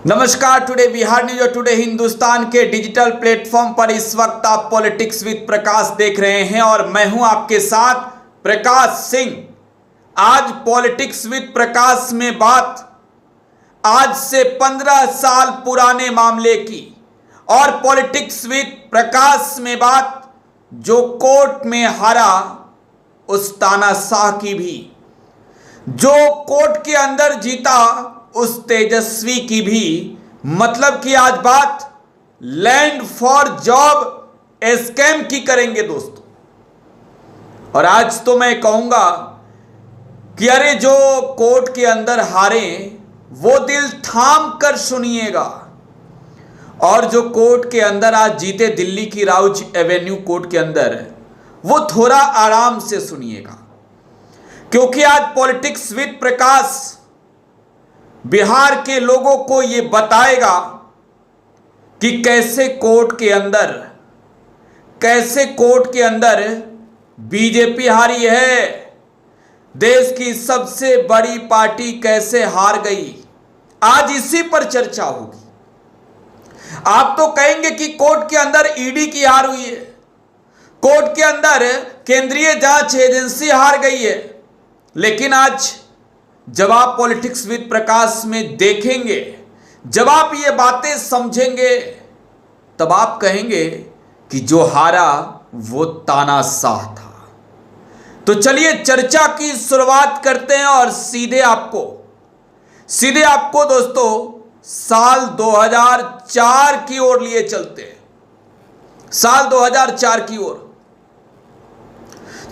नमस्कार। Today Bihar news और today Hindustan के डिजिटल प्लेटफॉर्म पर इस वक्त आप पॉलिटिक्स विद प्रकाश देख रहे हैं और मैं हूं आपके साथ प्रकाश सिंह। आज पॉलिटिक्स विद प्रकाश में बात आज से 15 साल पुराने मामले की और पॉलिटिक्स विद प्रकाश में बात जो कोर्ट में हारा उस तानाशाह की भी, जो कोर्ट के अंदर जीता उस तेजस्वी की भी। मतलब कि आज बात लैंड फॉर जॉब स्कैम की करेंगे दोस्तों। और आज तो मैं कहूंगा कि अरे जो कोर्ट के अंदर हारे वो दिल थाम कर सुनिएगा और जो कोर्ट के अंदर आज जीते दिल्ली की राउज एवेन्यू कोर्ट के अंदर, वो थोड़ा आराम से सुनिएगा, क्योंकि आज पॉलिटिक्स विद प्रकाश बिहार के लोगों को यह बताएगा कि कैसे कोर्ट के अंदर बीजेपी हारी है। देश की सबसे बड़ी पार्टी कैसे हार गई, आज इसी पर चर्चा होगी। आप तो कहेंगे कि कोर्ट के अंदर ईडी की हार हुई है, कोर्ट के अंदर केंद्रीय जांच एजेंसी हार गई है, लेकिन आज जब आप पॉलिटिक्स विद प्रकाश में देखेंगे, जब आप ये बातें समझेंगे, तब आप कहेंगे कि जो हारा वो तानाशाह था। तो चलिए चर्चा की शुरुआत करते हैं और सीधे आपको दोस्तों साल 2004 की ओर लिए चलते हैं। साल 2004 की ओर,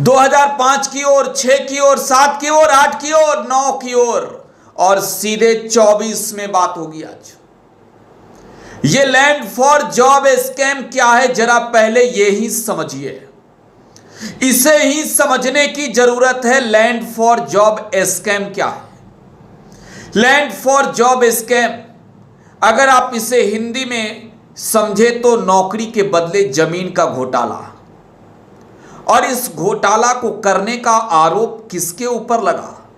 2005 की ओर, 6 की ओर, 7 की ओर, 8 की ओर, 9 की ओर और सीधे 24 में बात होगी आज। ये लैंड फॉर जॉब स्कैम क्या है, जरा पहले ये ही समझिए। इसे ही समझने की जरूरत है। लैंड फॉर जॉब स्कैम क्या है? लैंड फॉर जॉब स्कैम अगर आप इसे हिंदी में समझे तो नौकरी के बदले जमीन का घोटाला। और इस घोटाला को करने का आरोप किसके ऊपर लगा?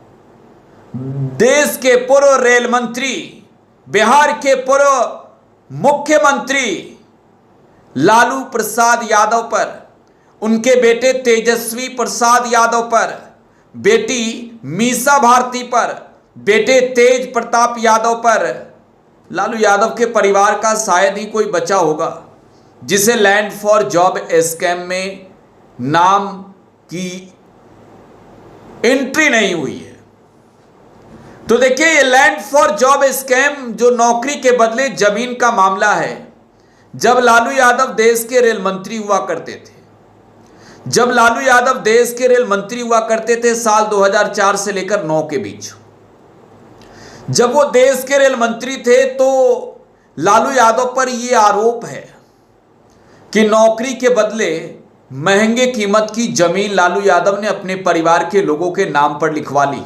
देश के पूर्व रेल मंत्री, बिहार के पूर्व मुख्यमंत्री लालू प्रसाद यादव पर, उनके बेटे तेजस्वी प्रसाद यादव पर, बेटी मीसा भारती पर, बेटे तेज प्रताप यादव पर। लालू यादव के परिवार का शायद ही कोई बचा होगा जिसे लैंड फॉर जॉब स्कैम में नाम की एंट्री नहीं हुई है। तो देखिए, ये लैंड फॉर जॉब स्कैम जो नौकरी के बदले जमीन का मामला है, जब लालू यादव देश के रेल मंत्री हुआ करते थे, साल 2004 से लेकर 9 के बीच, जब वो देश के रेल मंत्री थे, तो लालू यादव पर यह आरोप है कि नौकरी के बदले महंगे कीमत की जमीन लालू यादव ने अपने परिवार के लोगों के नाम पर लिखवा ली।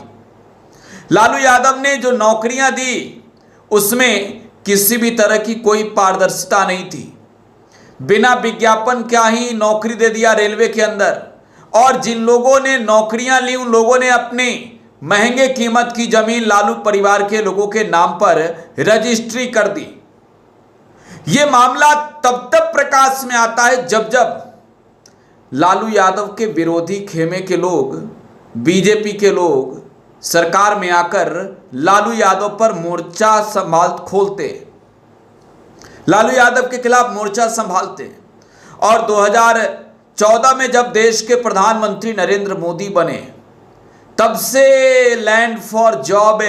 लालू यादव ने जो नौकरियां दी उसमें किसी भी तरह की कोई पारदर्शिता नहीं थी। बिना विज्ञापन क्या ही नौकरी दे दिया रेलवे के अंदर, और जिन लोगों ने नौकरियां ली उन लोगों ने अपनी महंगे कीमत की जमीन लालू परिवार के लोगों के नाम पर रजिस्ट्री कर दी। यह मामला तब प्रकाश में आता है जब लालू यादव के विरोधी खेमे के लोग, बीजेपी के लोग सरकार में आकर लालू यादव पर लालू यादव के खिलाफ मोर्चा संभालते। और 2014 में जब देश के प्रधानमंत्री नरेंद्र मोदी बने, तब से land for job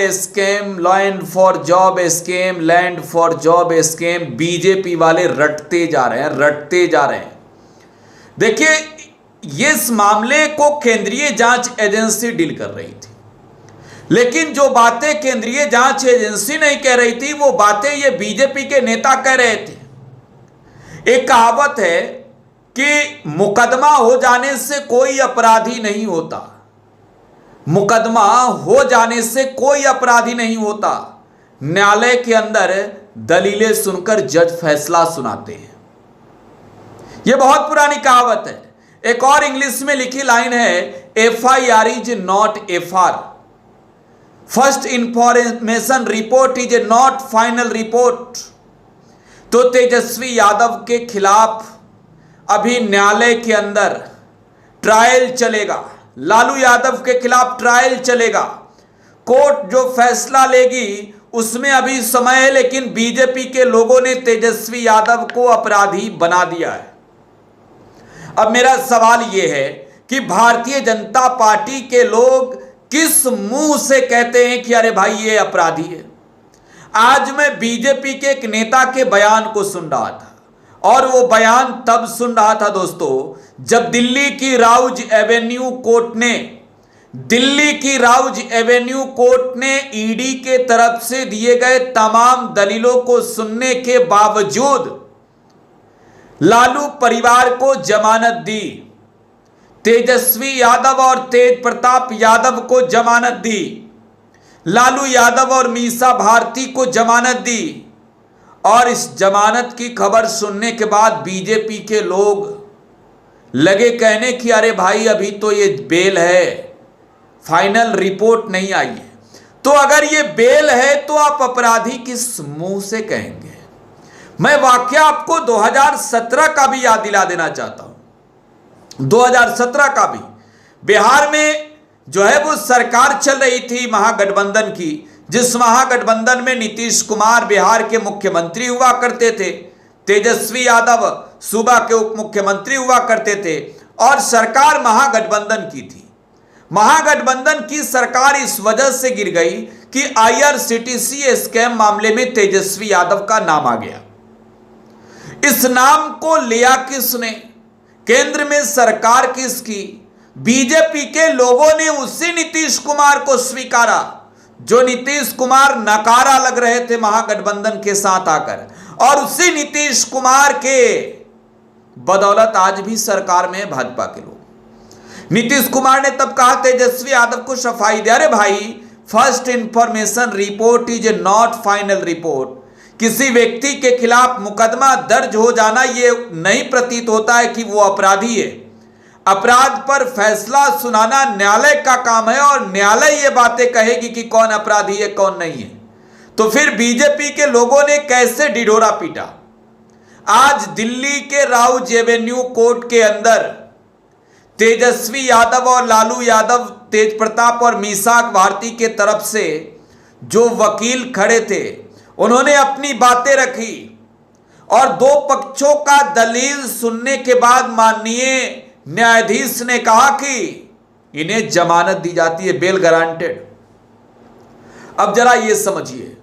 scam BJP वाले रटते जा रहे हैं। देखिए, इस मामले को केंद्रीय जांच एजेंसी डील कर रही थी, लेकिन जो बातें केंद्रीय जांच एजेंसी नहीं कह रही थी, वो बातें ये बीजेपी के नेता कह रहे थे। एक कहावत है कि मुकदमा हो जाने से कोई अपराधी नहीं होता। मुकदमा हो जाने से कोई अपराधी नहीं होता। न्यायालय के अंदर दलीलें सुनकर जज फैसला सुनाते हैं। यह बहुत पुरानी कहावत है। एक और इंग्लिश में लिखी लाइन है, FIR is not FR। First information report is a not final report. तो तेजस्वी यादव के खिलाफ अभी न्यायालय के अंदर ट्रायल चलेगा, लालू यादव के खिलाफ ट्रायल चलेगा। कोर्ट जो फैसला लेगी उसमें अभी समय है, लेकिन बीजेपी के लोगों ने तेजस्वी यादव को अपराधी बना दिया है। अब मेरा सवाल यह है कि भारतीय जनता पार्टी के लोग किस मुंह से कहते हैं कि अरे भाई ये अपराधी है। आज मैं बीजेपी के एक नेता के बयान को सुन रहा था, और वो बयान तब सुन रहा था दोस्तों जब दिल्ली की राउज एवेन्यू कोर्ट ने ईडी के तरफ से दिए गए तमाम दलीलों को सुनने के बावजूद लालू परिवार को जमानत दी, तेजस्वी यादव और तेज प्रताप यादव को जमानत दी, लालू यादव और मीसा भारती को जमानत दी। और इस जमानत की खबर सुनने के बाद बीजेपी के लोग लगे कहने कि अरे भाई अभी तो ये बेल है, फाइनल रिपोर्ट नहीं आई है। तो अगर ये बेल है तो आप अपराधी किस मुंह से कहेंगे? मैं वाकया आपको 2017 का भी याद दिला देना चाहता हूं। 2017 का भी बिहार में जो है वो सरकार चल रही थी महागठबंधन की, जिस महागठबंधन में नीतीश कुमार बिहार के मुख्यमंत्री हुआ करते थे, तेजस्वी यादव सूबा के उप मुख्यमंत्री हुआ करते थे, और सरकार महागठबंधन की थी। महागठबंधन की सरकार इस वजह से गिर गई कि IRCTC स्कैम मामले में तेजस्वी यादव का नाम आ गया। इस नाम को लिया किसने? केंद्र में सरकार किसकी? बीजेपी के लोगों ने उसी नीतीश कुमार को स्वीकारा जो नीतीश कुमार नकारा लग रहे थे महागठबंधन के साथ आकर, और उसी नीतीश कुमार के बदौलत आज भी सरकार में भाजपा के लोग। नीतीश कुमार ने तब कहा तेजस्वी यादव को सफाई दे, अरे भाई first information report is a not final report. किसी व्यक्ति के खिलाफ मुकदमा दर्ज हो जाना ये नहीं प्रतीत होता है कि वो अपराधी है। अपराध पर फैसला सुनाना न्यायालय का काम है, और न्यायालय ये बातें कहेगी कि कौन अपराधी है कौन नहीं है। तो फिर बीजेपी के लोगों ने कैसे ढिढोरा पीटा? आज दिल्ली के राउज एवेन्यू कोर्ट के अंदर तेजस्वी यादव और लालू यादव, तेज प्रताप और मीसा भारती के तरफ से जो वकील खड़े थे उन्होंने अपनी बातें रखी, और दो पक्षों का दलील सुनने के बाद माननीय न्यायाधीश ने कहा कि इन्हें जमानत दी जाती है, बेल गारंटेड। अब जरा ये समझिए,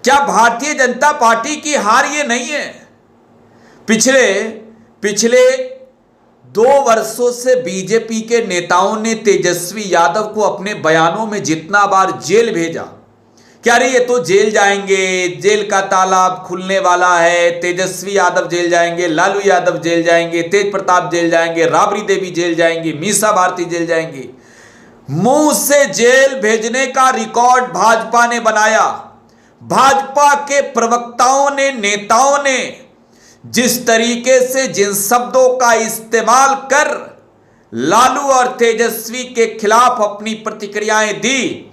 क्या भारतीय जनता पार्टी की हार ये नहीं है? पिछले 2 वर्षों से बीजेपी के नेताओं ने तेजस्वी यादव को अपने बयानों में जितना बार जेल भेजा, क्या अरे ये तो जेल जाएंगे, जेल का ताला खुलने वाला है, तेजस्वी यादव जेल जाएंगे, लालू यादव जेल जाएंगे, तेज प्रताप जेल जाएंगे, राबड़ी देवी जेल जाएंगी, मीसा भारती जेल जाएंगी। मुंह से जेल भेजने का रिकॉर्ड भाजपा ने बनाया। भाजपा के प्रवक्ताओं ने, नेताओं ने जिस तरीके से जिन शब्दों का इस्तेमाल कर लालू और तेजस्वी के खिलाफ अपनी प्रतिक्रियाएं दी,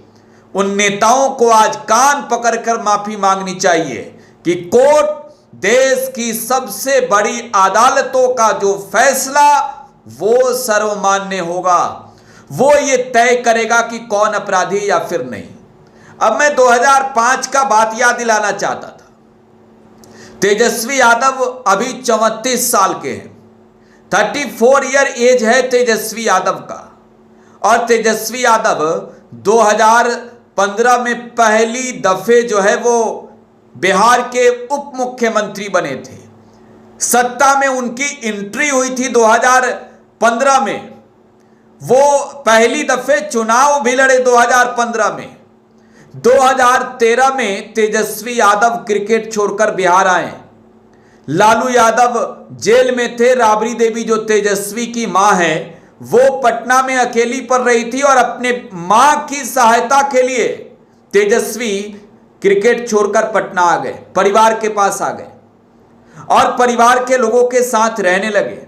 उन नेताओं को आज कान पकड़कर माफी मांगनी चाहिए कि कोर्ट, देश की सबसे बड़ी अदालतों का जो फैसला वो सर्वमान्य होगा, वो ये तय करेगा कि कौन अपराधी या फिर नहीं। अब मैं 2005 का बात याद दिलाना चाहता था। तेजस्वी यादव अभी 34 साल के हैं, 34 ईयर एज है तेजस्वी यादव का, और तेजस्वी यादव 2015 में पहली दफे जो है वो बिहार के उप मुख्यमंत्री बने थे। सत्ता में उनकी एंट्री हुई थी 2015 में। वो पहली दफे चुनाव भी लड़े 2015 में। 2013 में तेजस्वी यादव क्रिकेट छोड़कर बिहार आए। लालू यादव जेल में थे। राबड़ी देवी जो तेजस्वी की मां है वो पटना में अकेली पड़ रही थी, और अपने मां की सहायता के लिए तेजस्वी क्रिकेट छोड़कर पटना आ गए, परिवार के पास आ गए और परिवार के लोगों के साथ रहने लगे।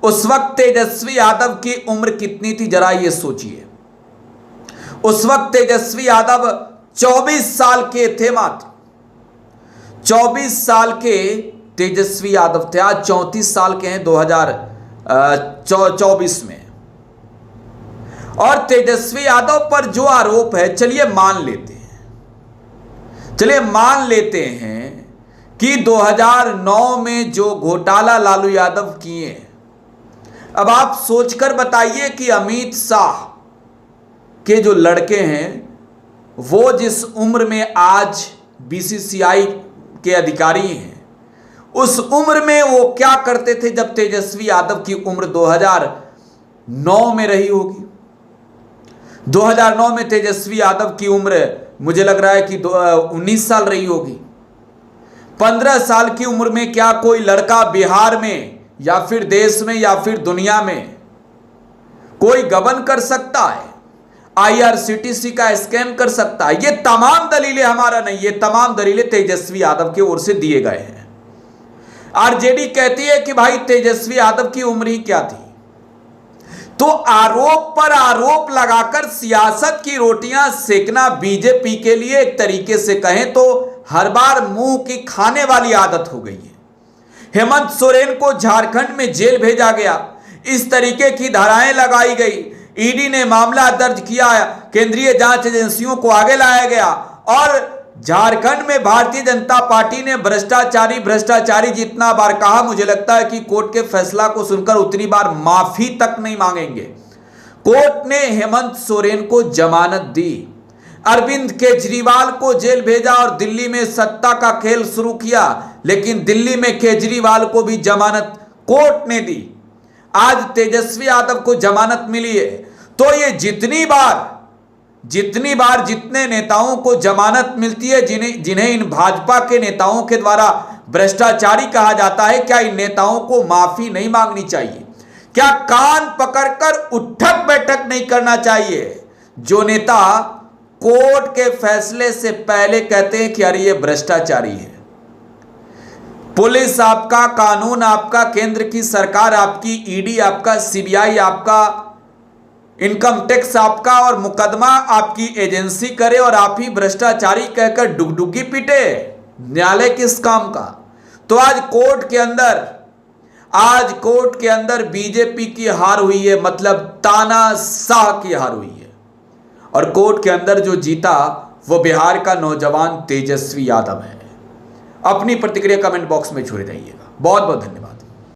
उस वक्त तेजस्वी यादव की उम्र कितनी थी जरा ये सोचिए। उस वक्त तेजस्वी यादव 24 साल के थे, मात्र 24 साल के तेजस्वी यादव थे। आज 34 साल के हैं 2024 में। और तेजस्वी यादव पर जो आरोप है, चलिए मान लेते हैं कि 2009 में जो घोटाला लालू यादव किए, अब आप सोचकर बताइए कि अमित शाह के जो लड़के हैं वो जिस उम्र में आज बीसीसीआई के अधिकारी हैं, उस उम्र में वो क्या करते थे जब तेजस्वी यादव की उम्र 2009 में रही होगी। 2009 में तेजस्वी यादव की उम्र मुझे लग रहा है कि 19 साल रही होगी। 15 साल की उम्र में क्या कोई लड़का बिहार में या फिर देश में या फिर दुनिया में कोई गबन कर सकता है, आईआरसीटीसी का स्कैम कर सकता है? ये तमाम दलीलें हमारा नहीं, ये तमाम दलीलें तेजस्वी यादव की ओर से दिए गए हैं। आरजेडी कहती है कि भाई तेजस्वी यादव की उम्र ही क्या थी। तो आरोप पर आरोप लगाकर सियासत की रोटियां सेकना बीजेपी के लिए एक तरीके से कहें तो हर बार मुंह की खाने वाली आदत हो गई है। हेमंत सोरेन को झारखंड में जेल भेजा गया, इस तरीके की धाराएं लगाई गई, ईडी ने मामला दर्ज किया, केंद्रीय जांच एजेंसियों को आगे लाया गया और झारखंड में भारतीय जनता पार्टी ने भ्रष्टाचारी जितना बार कहा, मुझे लगता है कि कोर्ट के फैसला को सुनकर उतनी बार माफी तक नहीं मांगेंगे। कोर्ट ने हेमंत सोरेन को जमानत दी, अरविंद केजरीवाल को जेल भेजा और दिल्ली में सत्ता का खेल शुरू किया, लेकिन दिल्ली में केजरीवाल को भी जमानत कोर्ट ने दी। आज तेजस्वी यादव को जमानत मिली है। तो ये जितनी बार जितने नेताओं को जमानत मिलती है, जिन्हें इन भाजपा के नेताओं के द्वारा भ्रष्टाचारी कहा जाता है, क्या इन नेताओं को माफी नहीं मांगनी चाहिए? क्या कान पकड़कर उठक बैठक नहीं करना चाहिए? जो नेता कोर्ट के फैसले से पहले कहते हैं कि अरे ये भ्रष्टाचारी है। पुलिस आपका, कानून आपका, केंद्र की सरकार आपकी, ईडी आपका, सीबीआई आपका, इनकम टैक्स आपका और मुकदमा आपकी एजेंसी करे और आप ही भ्रष्टाचारी कहकर डुगडुगी पीटे, न्यायालय किस काम का? तो आज कोर्ट के अंदर बीजेपी की हार हुई है, मतलब तानाशाह की हार हुई है। और कोर्ट के अंदर जो जीता वो बिहार का नौजवान तेजस्वी यादव है। अपनी प्रतिक्रिया कमेंट बॉक्स में छोड़ जाइएगा। बहुत बहुत धन्यवाद।